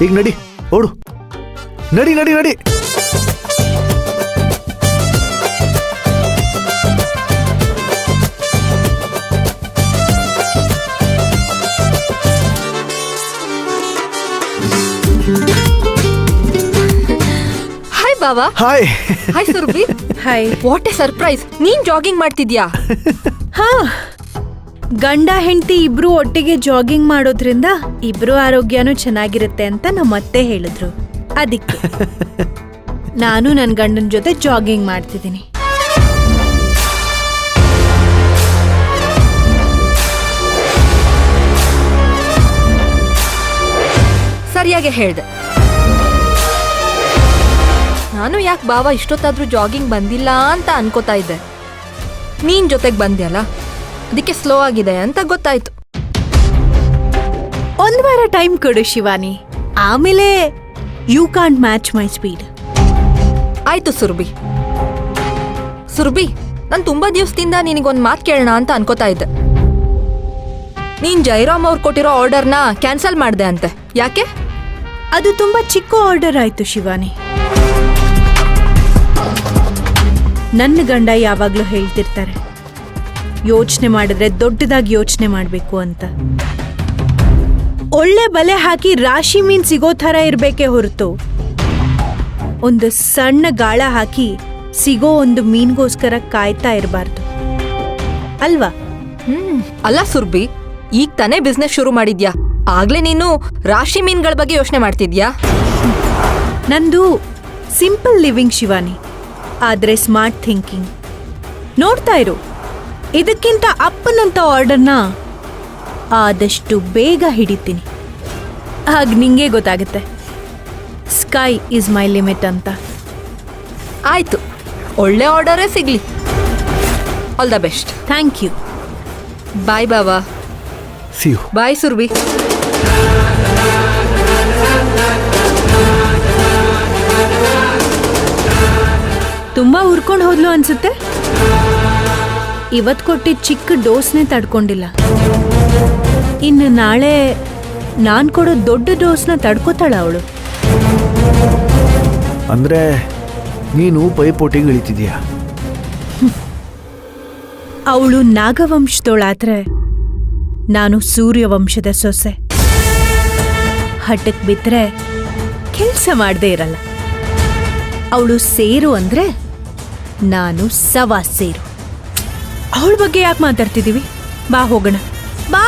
ಈಗ ನಡಿ, ಓಡು, ನಡಿ ನಡಿ ನಡಿ. ಹಾಯ್ ಬಾವಾ. Hi. Hi Surbhi. Hi. What a surprise, ನೀನ್ ಜಾಗಿಂಗ್ ಮಾಡ್ತಿದ್ಯಾ? ಹಾ, ಗಂಡ ಹೆಂಡತಿ ಇಬ್ರು ಒಟ್ಟಿಗೆ ಜಾಗಿಂಗ್ ಮಾಡೋದ್ರಿಂದ ಇಬ್ರು ಆರೋಗ್ಯನೂ ಚೆನ್ನಾಗಿರುತ್ತೆ ಅಂತ ನಮ್ಮ ಅತ್ತೆ ಹೇಳಿದ್ರು. ಅದಕ್ಕೆ ನಾನು ನನ್ನ ಗಂಡನ ಜೊತೆ ಜಾಗಿಂಗ್ ಮಾಡ್ತಿದ್ದೀನಿ. ಸರಿಯಾಗಿ ಹೇಳ್ದೆ. ನಾನು ಯಾಕೆ ಬಾವ ಇಷ್ಟೊತ್ತಾದ್ರೂ ಜಾಗಿಂಗ್ ಬಂದಿಲ್ಲ ಅಂತ ಅನ್ಕೋತಾ ಇದ್ದೆ. ನೀನ್ ಜೊತೆಗೆ ಬಂದ್ಯಲ್ಲ, ಅದಕ್ಕೆ ಸ್ಲೋ ಆಗಿದೆ ಅಂತ ಗೊತ್ತಾಯ್ತು. ಒಂದ್ ವಾರ ಟೈಮ್ ಕೊಡು ಶಿವಾನಿ, ಆಮೇಲೆ you can't match my speed. ಆಯ್ತು ಸುರ್ಭಿ. ಸುರ್ಭಿ, ನಾನು ತುಂಬಾ ದಿವಸದಿಂದ ನಿನಗೊಂದು ಮಾತು ಕೇಳೋಣ ಅಂತ ಅನ್ಕೋತಾ ಇದ್ದೆ. ನೀನ್ ಜೈರಾಮ್ ಅವ್ರು ಕೊಟ್ಟಿರೋ ಆರ್ಡರ್ನ ಕ್ಯಾನ್ಸಲ್ ಮಾಡಿದೆ ಅಂತೆ, ಯಾಕೆ? ಅದು ತುಂಬಾ ಚಿಕ್ಕ ಆರ್ಡರ್ ಆಯ್ತು ಶಿವಾನಿ. ನನ್ನ ಗಂಡ ಯಾವಾಗ್ಲೂ ಹೇಳ್ತಿರ್ತಾರೆ, ಯೋಚನೆ ಮಾಡಿದ್ರೆ ದೊಡ್ಡದಾಗಿ ಯೋಚನೆ ಮಾಡಬೇಕು ಅಂತ. ಒಳ್ಳೆ ಬಲೆ ಹಾಕಿ ರಾಶಿ ಮೀನ್ ಸಿಗೋ ಥರ ಇರ್ಬೇಕೇ ಹೊರತು ಒಂದು ಸಣ್ಣ ಗಾಳ ಹಾಕಿ ಸಿಗೋ ಒಂದು ಮೀನ್ಗೋಸ್ಕರ ಕಾಯ್ತಾ ಇರಬಾರ್ದು ಅಲ್ವಾ? ಅಲ್ಲ ಸುರ್ಭಿ, ಈಗ ತಾನೇ ಬಿಸ್ನೆಸ್ ಶುರು ಮಾಡಿದ್ಯಾ, ಆಗ್ಲೇ ನೀನು ರಾಶಿ ಮೀನ್ಗಳ ಬಗ್ಗೆ ಯೋಚನೆ ಮಾಡ್ತಿದ್ಯಾ? ನಂದು ಸಿಂಪಲ್ ಲಿವಿಂಗ್ ಶಿವಾನಿ, ಆದ್ರೆ ಸ್ಮಾರ್ಟ್ ಥಿಂಕಿಂಗ್. ನೋಡ್ತಾ ಇರು, ಇದಕ್ಕಿಂತ ಅಪ್ಪನಂತ ಆರ್ಡರ್ನ ಆದಷ್ಟು ಬೇಗ ಹಿಡಿತೀನಿ. ಆಗ ನಿಂಗೆ ಗೊತ್ತಾಗುತ್ತೆ ಸ್ಕೈ ಈಸ್ ಮೈ ಲಿಮಿಟ್ ಅಂತ. ಆಯ್ತು, ಒಳ್ಳೆ ಆರ್ಡರೇ ಸಿಗ್ಲಿ. All the best. Thank you. Bye ಬಾವಾ. See you. ಬಾಯ್ ಸುರ್ಭಿ. ತುಂಬಾ ಉರ್ಕೊಂಡು ಹೋದ್ಲು ಅನ್ಸುತ್ತೆ. ಇವತ್ ಕೊಟ್ಟಿದ್ದ ಚಿಕ್ಕ ಡೋಸ್ನೇ ತಡ್ಕೊಂಡಿಲ್ಲ. ಇನ್ನು ನಾಳೆ ನಾನ್ ಕೊಡೋ ದೊಡ್ಡ ಡೋಸ್ನ ತಡ್ಕೋತಾಳ ಅವಳು. ಅಂದ್ರೆ ನೀನು ಪೈಪೋಟಿಗೆ ಇಳಿತಿದ್ಯಾ? ಅವಳು ನಾಗವಂಶದೋಳಾದ್ರೆ ನಾನು ಸೂರ್ಯವಂಶದ ಸೊಸೆ. ಹಠಕ್ ಬಿದ್ರೆ ಕೆಲ್ಸ ಮಾಡದೇ ಇರಲ್ಲ. ಅವಳು ಸೇರು ಅಂದ್ರೆ ನಾನು ಸವಾ ಸೇರು. ಅವಳ ಬಗ್ಗೆ ಯಾಕೆ ಮಾತಾಡ್ತಿದೀವಿ? ಬಾ ಹೋಗೋಣ, ಬಾ.